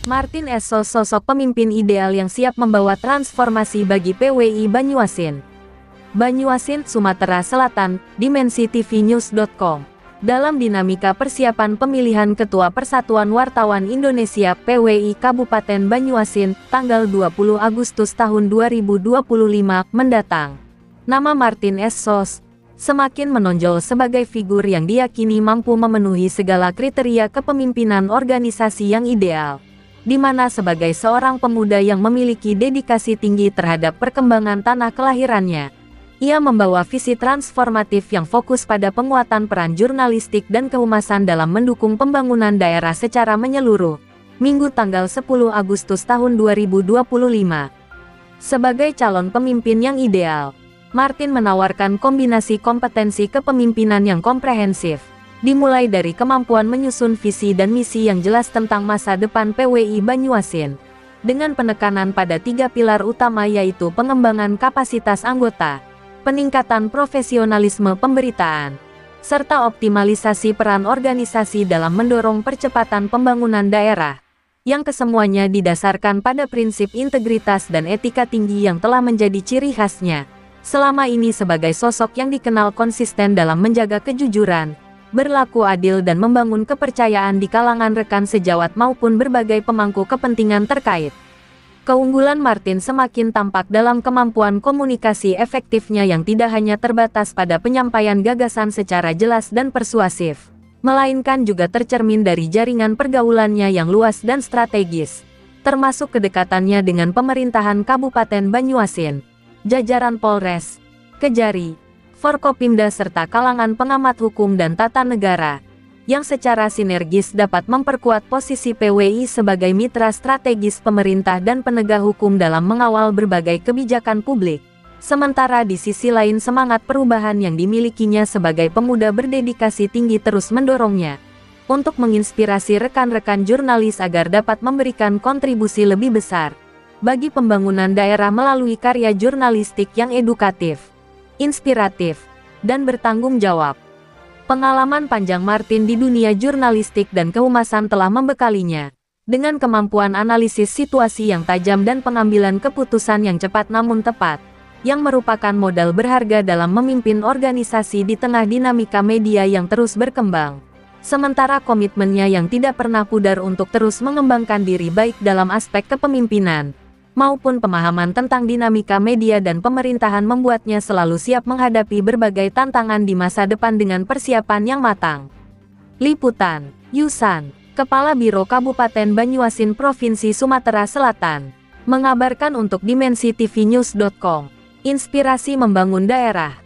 Martin Essos sosok pemimpin ideal yang siap membawa transformasi bagi PWI Banyuasin. Banyuasin, Sumatera Selatan, dimensitv-news.com. Dalam dinamika persiapan pemilihan Ketua Persatuan Wartawan Indonesia PWI Kabupaten Banyuasin, tanggal 20 Agustus tahun 2025 mendatang, nama Martin Essos semakin menonjol sebagai figur yang diyakini mampu memenuhi segala kriteria kepemimpinan organisasi yang ideal, di mana sebagai seorang pemuda yang memiliki dedikasi tinggi terhadap perkembangan tanah kelahirannya, ia membawa visi transformatif yang fokus pada penguatan peran jurnalistik dan kehumasan dalam mendukung pembangunan daerah secara menyeluruh. Minggu tanggal 10 Agustus tahun 2025. Sebagai calon pemimpin yang ideal, Martin menawarkan kombinasi kompetensi kepemimpinan yang komprehensif, dimulai dari kemampuan menyusun visi dan misi yang jelas tentang masa depan PWI Banyuasin, dengan penekanan pada 3 pilar utama yaitu pengembangan kapasitas anggota, peningkatan profesionalisme pemberitaan, serta optimalisasi peran organisasi dalam mendorong percepatan pembangunan daerah, yang kesemuanya didasarkan pada prinsip integritas dan etika tinggi yang telah menjadi ciri khasnya selama ini sebagai sosok yang dikenal konsisten dalam menjaga kejujuran, berlaku adil dan membangun kepercayaan di kalangan rekan sejawat maupun berbagai pemangku kepentingan terkait. Keunggulan Martin semakin tampak dalam kemampuan komunikasi efektifnya yang tidak hanya terbatas pada penyampaian gagasan secara jelas dan persuasif, melainkan juga tercermin dari jaringan pergaulannya yang luas dan strategis, termasuk kedekatannya dengan pemerintahan Kabupaten Banyuasin, jajaran Polres, Kejari, Forkopimda serta kalangan pengamat hukum dan tata negara, yang secara sinergis dapat memperkuat posisi PWI sebagai mitra strategis pemerintah dan penegak hukum dalam mengawal berbagai kebijakan publik. Sementara di sisi lain semangat perubahan yang dimilikinya sebagai pemuda berdedikasi tinggi terus mendorongnya untuk menginspirasi rekan-rekan jurnalis agar dapat memberikan kontribusi lebih besar bagi pembangunan daerah melalui karya jurnalistik yang edukatif, inspiratif, dan bertanggung jawab. Pengalaman panjang Martin di dunia jurnalistik dan kehumasan telah membekalinya dengan kemampuan analisis situasi yang tajam dan pengambilan keputusan yang cepat namun tepat, yang merupakan modal berharga dalam memimpin organisasi di tengah dinamika media yang terus berkembang. Sementara komitmennya yang tidak pernah pudar untuk terus mengembangkan diri baik dalam aspek kepemimpinan maupun pemahaman tentang dinamika media dan pemerintahan membuatnya selalu siap menghadapi berbagai tantangan di masa depan dengan persiapan yang matang. Liputan, Yusan, Kepala Biro Kabupaten Banyuasin Provinsi Sumatera Selatan, mengabarkan untuk dimensitv-news.com. Inspirasi membangun daerah.